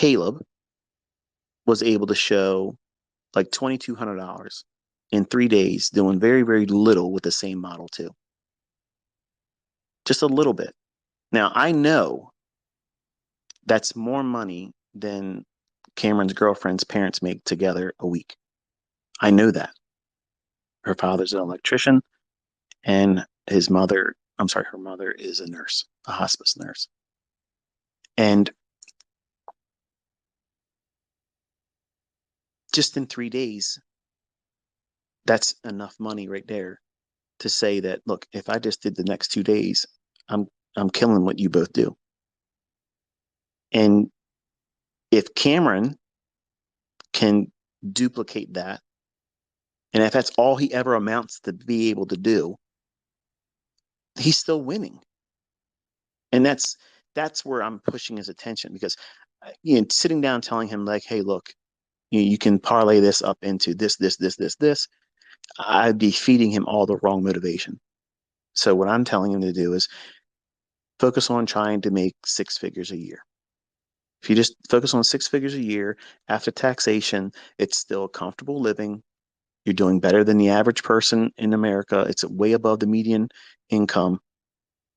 Caleb was able to show like $2,200 in 3 days, doing very, very little with the same model too. Just a little bit. Now I know that's more money than Cameron's girlfriend's parents make together a week. I know that. Her father's an electrician and her mother is a nurse, a hospice nurse. And just in 3 days, that's enough money right there to say that, look, if I just did the next 2 days, I'm I'm killing what you both do. And if Cameron can duplicate that, and if that's all he ever amounts to be able to do, he's still winning. And that's where I'm pushing his attention because sitting down telling him like, hey, look, you can parlay this up into this. I'd be feeding him all the wrong motivation. So what I'm telling him to do is focus on trying to make 6 figures a year. If you just focus on 6 figures a year after taxation, it's still comfortable living. You're doing better than the average person in America. It's way above the median income.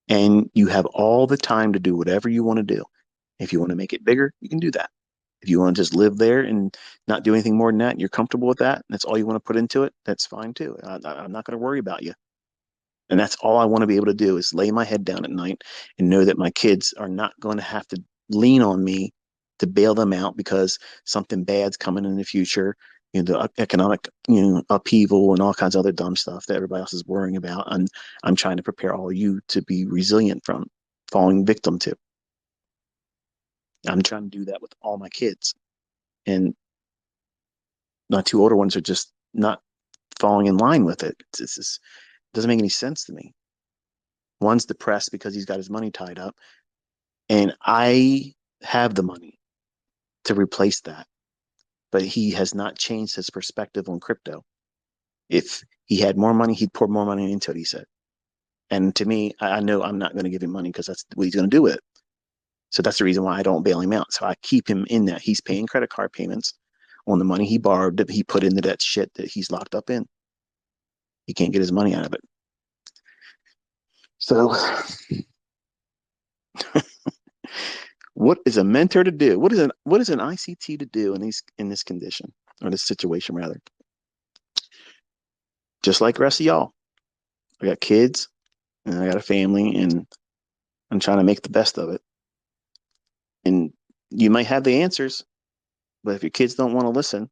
And you have all the time to do whatever you want to do. If you want to make it bigger, you can do that. If you want to just live there and not do anything more than that, and you're comfortable with that, and that's all you want to put into it, that's fine too. I'm not going to worry about you. And that's all I want to be able to do is lay my head down at night and know that my kids are not going to have to lean on me to bail them out because something bad's coming in the future, the economic, upheaval and all kinds of other dumb stuff that everybody else is worrying about. And I'm trying to prepare all of you to be resilient from falling victim to. I'm trying to do that with all my kids. And my two older ones are just not falling in line with it. It doesn't make any sense to me. One's depressed because he's got his money tied up, and I have the money to replace that. But he has not changed his perspective on crypto. If he had more money, he'd pour more money into it, he said. And to me, I know I'm not going to give him money because that's what he's going to do with it. So that's the reason why I don't bail him out. So I keep him in that. He's paying credit card payments on the money he borrowed that he put into that shit that he's locked up in. He can't get his money out of it. So what is a mentor to do? What is an ICT to do in this condition or this situation rather? Just like the rest of y'all. I got kids and I got a family and I'm trying to make the best of it. And you might have the answers, but if your kids don't want to listen,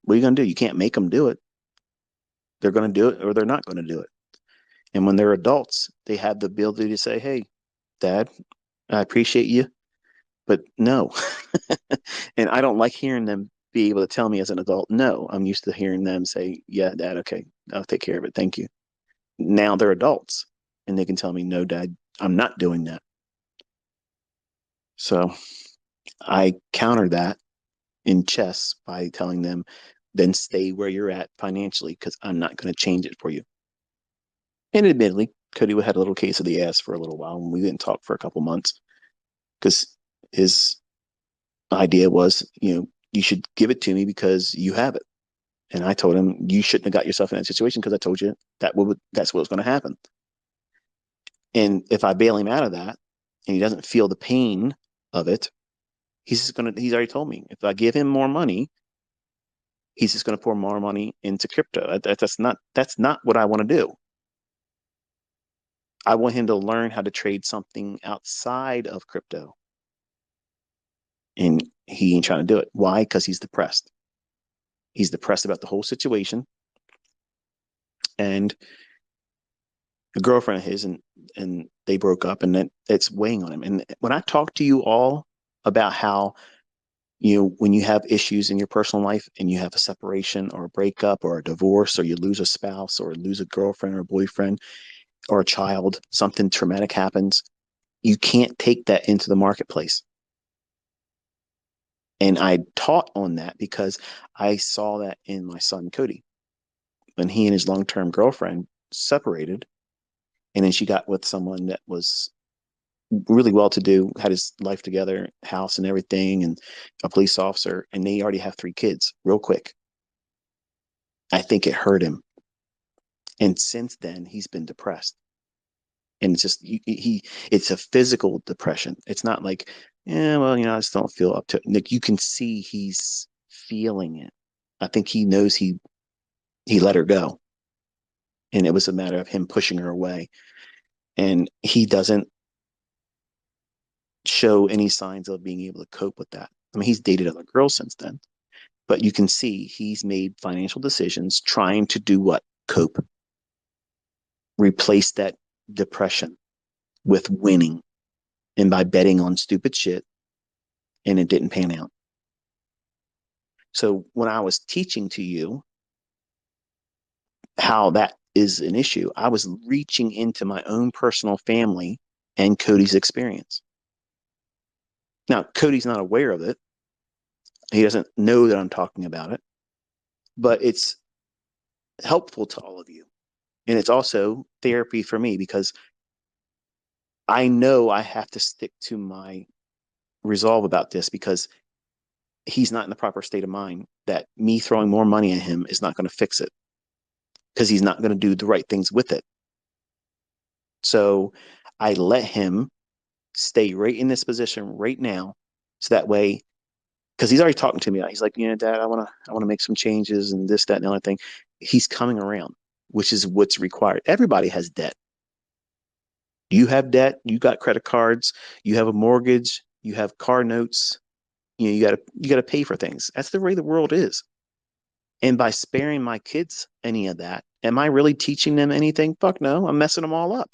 what are you going to do? You can't make them do it. They're going to do it or they're not going to do it. And when they're adults, they have the ability to say, hey, Dad, I appreciate you, but no. And I don't like hearing them be able to tell me as an adult, no. I'm used to hearing them say, yeah, Dad, okay, I'll take care of it. Thank you. Now they're adults and they can tell me, no, Dad, I'm not doing that. So I counter that in chess by telling them, then stay where you're at financially because I'm not going to change it for you. And admittedly, Cody had a little case of the ass for a little while and we didn't talk for a couple months because his idea was, you should give it to me because you have it. And I told him, you shouldn't have got yourself in that situation because I told you that's what was going to happen. And if I bail him out of that and he doesn't feel the pain of it, he's already told me if I give him more money, he's just going to pour more money into crypto. That's not what I want to do. I want him to learn how to trade something outside of crypto. And he ain't trying to do it. Why? Because he's depressed. He's depressed about the whole situation. And a girlfriend of his and they broke up and it's weighing on him. And when I talk to you all about how, when you have issues in your personal life and you have a separation or a breakup or a divorce or you lose a spouse or lose a girlfriend or a boyfriend or a child, something traumatic happens, you can't take that into the marketplace. And I taught on that because I saw that in my son, Cody, when he and his long-term girlfriend separated. And then she got with someone that was really well to do, had his life together, house and everything, and a police officer, and they already have 3 kids real quick. I think it hurt him. And since then, he's been depressed. And it's just, it's a physical depression. It's not like, yeah, well, I just don't feel up to it. Like, you can see he's feeling it. I think he knows he let her go. And it was a matter of him pushing her away. And he doesn't show any signs of being able to cope with that. I mean, he's dated other girls since then, but you can see he's made financial decisions trying to do what? Cope, replace that depression with winning, and by betting on stupid shit, and it didn't pan out. So when I was teaching to you how that is an issue, I was reaching into my own personal family and Cody's experience. Now, Cody's not aware of it. He doesn't know that I'm talking about it, but it's helpful to all of you. And it's also therapy for me because I know I have to stick to my resolve about this, because he's not in the proper state of mind, that me throwing more money at him is not going to fix it, because he's not going to do the right things with it. So I let him stay right in this position right now. So that way, because he's already talking to me. He's like, Dad, I want to make some changes and this, that, and the other thing. He's coming around, which is what's required. Everybody has debt. You have debt. You got credit cards. You have a mortgage. You have car notes. You got to pay for things. That's the way the world is. And by sparing my kids any of that, am I really teaching them anything? Fuck no. I'm messing them all up.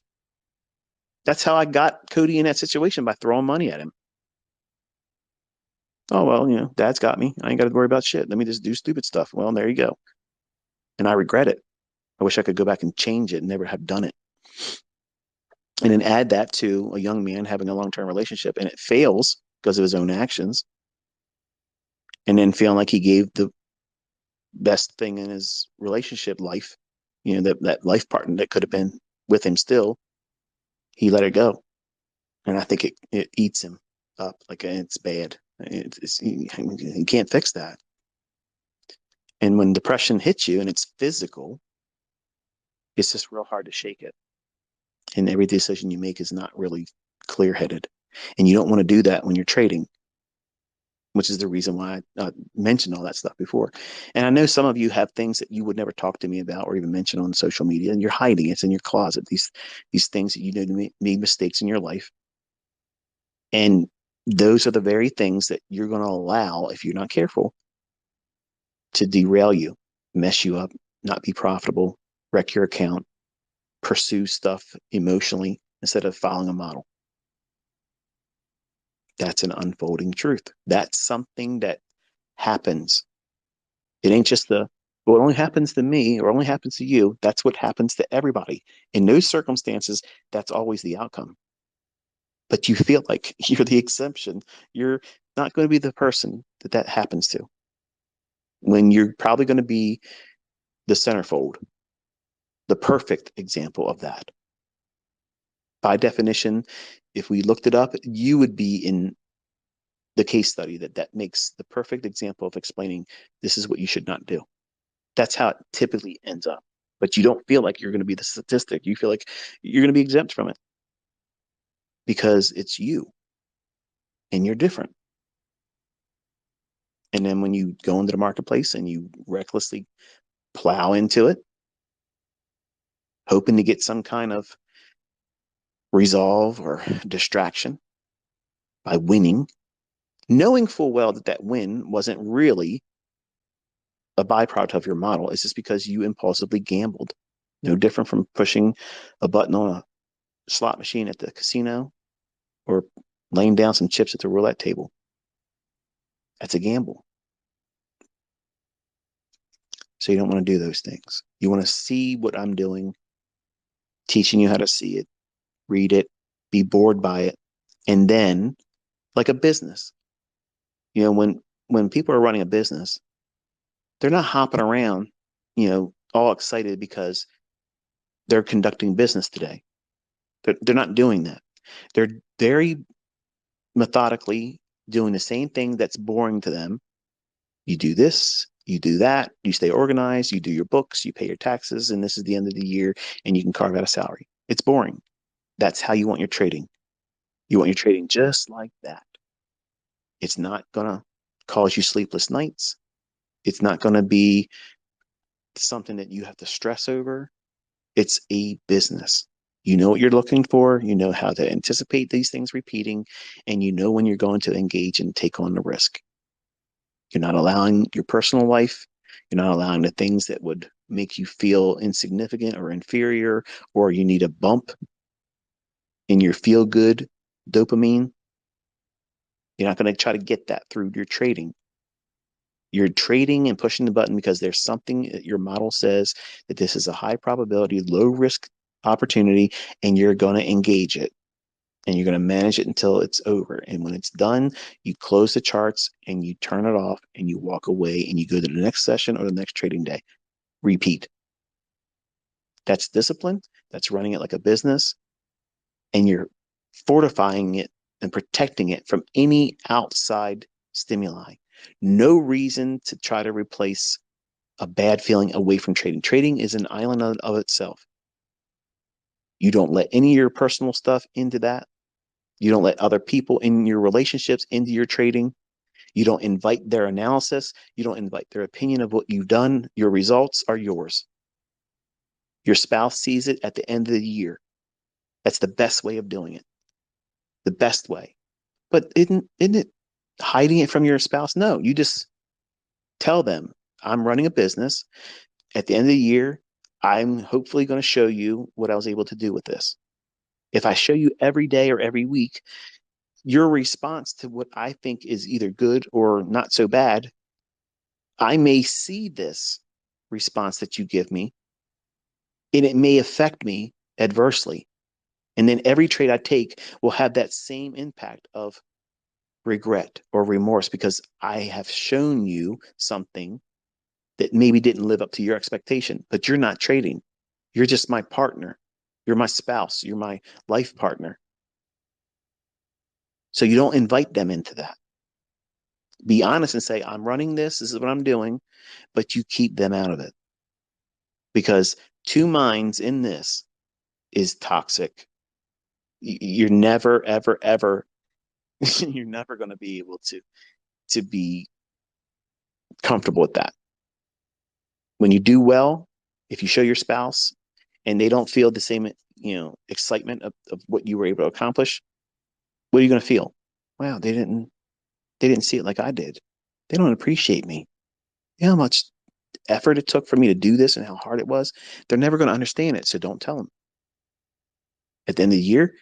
That's how I got Cody in that situation, by throwing money at him. Oh, well, Dad's got me. I ain't got to worry about shit. Let me just do stupid stuff. Well, there you go. And I regret it. I wish I could go back and change it and never have done it. And then add that to a young man having a long-term relationship and it fails because of his own actions. And then feeling like he gave the best thing in his relationship life, that life partner that could have been with him still, he let it go. And I think it eats him up. Like, it's bad. He can't fix that. And when depression hits you and it's physical, it's just real hard to shake it. And every decision you make is not really clear headed. And you don't want to do that when you're trading, which is the reason why I mentioned all that stuff before. And I know some of you have things that you would never talk to me about or even mention on social media, and you're hiding it. It's in your closet. These things that made mistakes in your life. And those are the very things that you're going to allow, if you're not careful, to derail you, mess you up, not be profitable, wreck your account, pursue stuff emotionally instead of following a model. That's an unfolding truth. That's something that happens. It ain't just well, it only happens to me or only happens to you. That's what happens to everybody. In those circumstances, that's always the outcome. But you feel like you're the exception. You're not going to be the person that happens to, when you're probably going to be the centerfold, the perfect example of that. By definition, if we looked it up, you would be in the case study that makes the perfect example of explaining this is what you should not do. That's how it typically ends up. But you don't feel like you're going to be the statistic. You feel like you're going to be exempt from it because it's you and you're different. And then when you go into the marketplace and you recklessly plow into it, hoping to get some kind of resolve or distraction by winning, knowing full well that win wasn't really a byproduct of your model. It's just because you impulsively gambled. No different from pushing a button on a slot machine at the casino or laying down some chips at the roulette table. That's a gamble. So you don't want to do those things. You want to see what I'm doing, teaching you how to see it, read it, be bored by it, and then, like a business, when people are running a business, they're not hopping around, all excited because they're conducting business today. They're not doing that. They're very methodically doing the same thing that's boring to them. You do this, you do that, you stay organized, you do your books, you pay your taxes, and this is the end of the year, and you can carve out a salary. It's boring. That's how you want your trading. You want your trading just like that. It's not going to cause you sleepless nights. It's not going to be something that you have to stress over. It's a business. You know what you're looking for, you know how to anticipate these things repeating, and you know when you're going to engage and take on the risk. You're not allowing your personal life, you're not allowing the things that would make you feel insignificant or inferior, or you need a bump in your feel good dopamine. You're not going to try to get that through your trading. You're trading and pushing the button because there's something that your model says that this is a high probability, low risk opportunity, and you're going to engage it and you're going to manage it until it's over. And when it's done, you close the charts and you turn it off and you walk away and you go to the next session or the next trading day. Repeat. That's discipline. That's running it like a business. And you're fortifying it and protecting it from any outside stimuli. No reason to try to replace a bad feeling away from trading. Trading is an island of itself. You don't let any of your personal stuff into that. You don't let other people in your relationships into your trading. You don't invite their analysis. You don't invite their opinion of what you've done. Your results are yours. Your spouse sees it at the end of the year. That's the best way of doing it. The best way. But isn't it hiding it from your spouse? No, you just tell them, I'm running a business. At the end of the year, I'm hopefully going to show you what I was able to do with this. If I show you every day or every week, your response to what I think is either good or not so bad, I may see this response that you give me, and it may affect me adversely. And then every trade I take will have that same impact of regret or remorse because I have shown you something that maybe didn't live up to your expectation, but you're not trading. You're just my partner. You're my spouse. You're my life partner. So you don't invite them into that. Be honest and say, I'm running this. This is what I'm doing, but you keep them out of it because two minds in this is toxic. You're never, ever, ever, you're never going to be able to be comfortable with that. When you do well, if you show your spouse and they don't feel the same, excitement of what you were able to accomplish, what are you going to feel? Wow, they didn't see it like I did. They don't appreciate me. You know how much effort it took for me to do this and how hard it was? They're never going to understand it, so don't tell them. At the end of the year,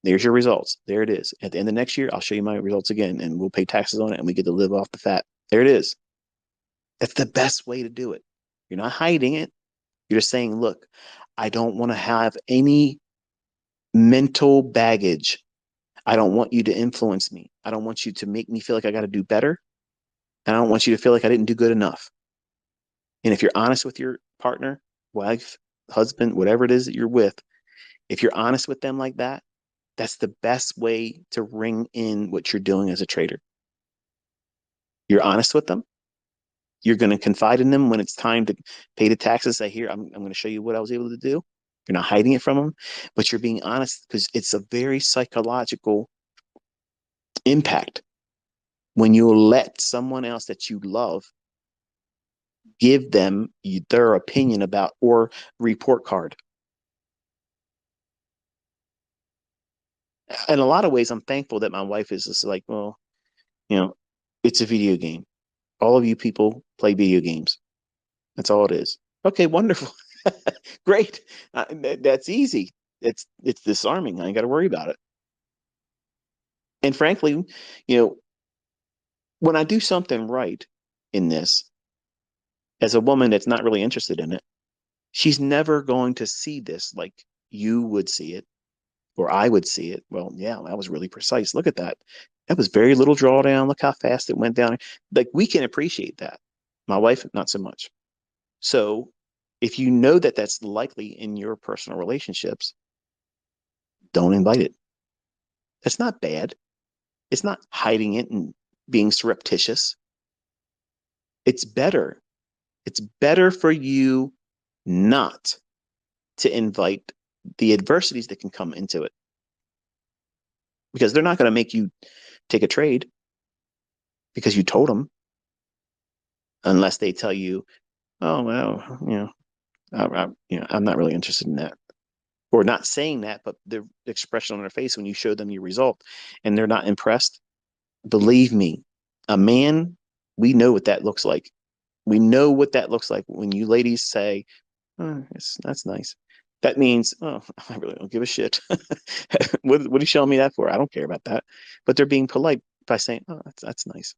there's your results. There it is. At the end of next year, I'll show you my results again and we'll pay taxes on it and we get to live off the fat. There it is. That's the best way to do it. You're not hiding it. You're just saying, look, I don't want to have any mental baggage. I don't want you to influence me. I don't want you to make me feel like I got to do better. And I don't want you to feel like I didn't do good enough. And if you're honest with your partner, wife, husband, whatever it is that you're with, if you're honest with them like that, that's the best way to ring in what you're doing as a trader. You're honest with them. You're going to confide in them when it's time to pay the taxes. Say, here, I'm going to show you what I was able to do. You're not hiding it from them, but you're being honest because it's a very psychological impact when you let someone else that you love give them their opinion about or report card. In a lot of ways, I'm thankful that my wife is just like, well, you know, it's a video game. All of you people play video games. That's all it is. Okay, wonderful. Great. That's easy. It's disarming. I ain't got to worry about it. And frankly, you know, when I do something right in this, as a woman that's not really interested in it, she's never going to see this like you would see it or I would see it. Well, yeah, that was really precise. Look at that. That was very little drawdown. Look how fast it went down. Like we can appreciate that. My wife, not so much. So if you know that that's likely in your personal relationships, don't invite it. That's not bad. It's not hiding it and being surreptitious. It's better. It's better for you not to invite the adversities that can come into it because they're not going to make you take a trade because you told them unless they tell you, oh, well, I'm not really interested in that. Or not saying that, but the expression on their face when you show them your result and they're not impressed. Believe me, a man, we know what that looks like. We know what that looks like when you ladies say, oh, that's nice. That means, oh, I really don't give a shit. What are you showing me that for? I don't care about that. But they're being polite by saying, oh, that's nice.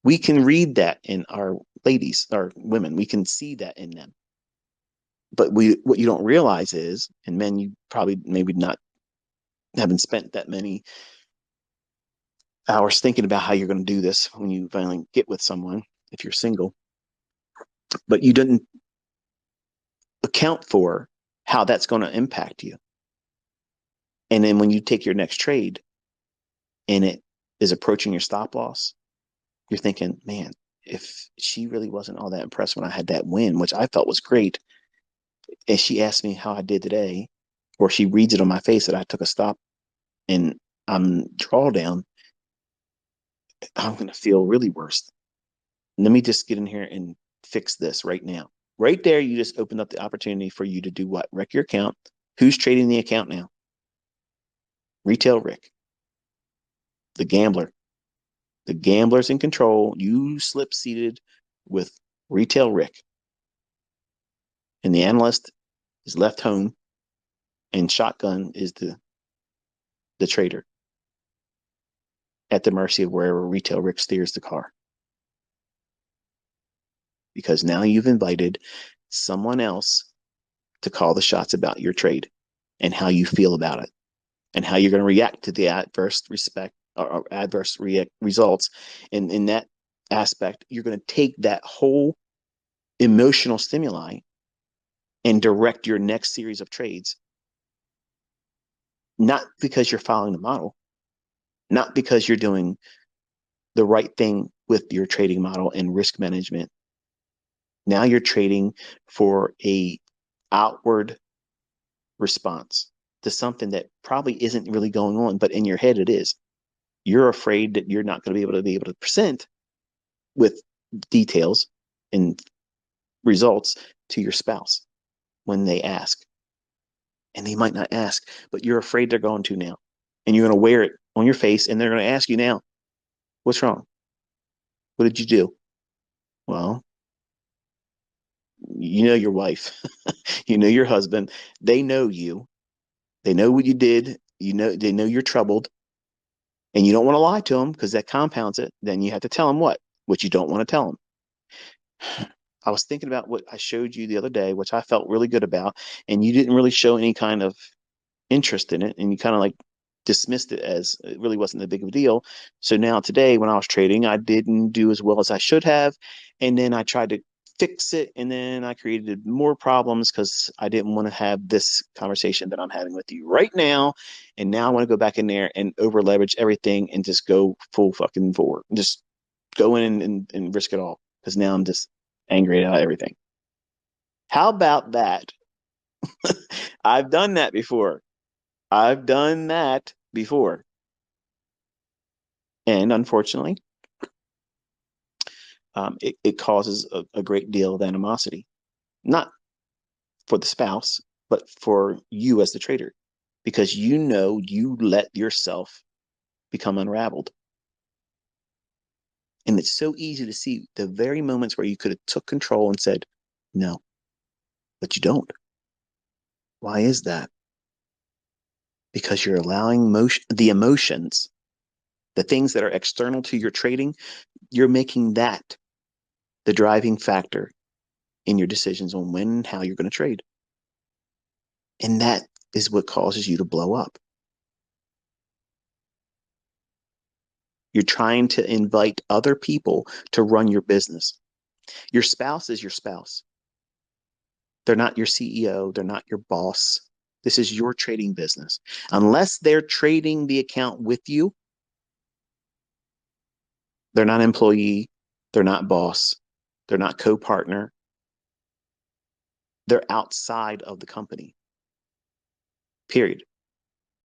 We can read that in our ladies, our women. We can see that in them. But what you don't realize is, and men, you probably maybe not haven't spent that many hours thinking about how you're going to do this when you finally get with someone, if you're single, but you didn't account for how that's going to impact you. And then when you take your next trade and it is approaching your stop loss, you're thinking, man, if she really wasn't all that impressed when I had that win, which I felt was great, and she asked me how I did today, or she reads it on my face that I took a stop and I'm drawdown, I'm going to feel really worse. Let me just get in here and fix this right now. Right there, you just opened up the opportunity for you to do what? Wreck your account. Who's trading the account now? Retail Rick, the gambler. The gambler's in control. You slip seated with Retail Rick. And the analyst is left home, and Shotgun is the trader at the mercy of wherever Retail Rick steers the car. Because now you've invited someone else to call the shots about your trade and how you feel about it and how you're going to react to the adverse results. And in that aspect, you're going to take that whole emotional stimuli and direct your next series of trades, not because you're following the model, not because you're doing the right thing with your trading model and risk management. Now you're trading for a outward response to something that probably isn't really going on, but in your head it is. You're afraid that you're not going to be able to present with details and results to your spouse when they ask. And they might not ask, but you're afraid they're going to now. And you're going to wear it on your face and they're going to ask you now, what's wrong? What did you do? Well, you know your wife, you know your husband, they know you, they know what you did, you know, they know you're troubled, and you don't want to lie to them because that compounds it. Then you have to tell them what you don't want to tell them. I was thinking about what I showed you the other day, which I felt really good about, and you didn't really show any kind of interest in it, and you kind of like dismissed it as it really wasn't that big of a deal. So now today, when I was trading, I didn't do as well as I should have, and then I tried to fix it, and then I created more problems because I didn't want to have this conversation that I'm having with you right now, and now I want to go back in there and over leverage everything and just go full fucking forward, just go in and risk it all because now I'm just angry at everything. How about that? I've done that before. I've done that before. And unfortunately, it causes a great deal of animosity, not for the spouse, but for you as the trader, because you know you let yourself become unraveled. And it's so easy to see the very moments where you could have took control and said, no, but you don't. Why is that? Because you're allowing the emotions, the things that are external to your trading, you're making that the driving factor in your decisions on when and how you're going to trade. And that is what causes you to blow up. You're trying to invite other people to run your business. Your spouse is your spouse. They're not your CEO. They're not your boss. This is your trading business. Unless they're trading the account with you, they're not employee, they're not boss, they're not co-partner, they're outside of the company. Period.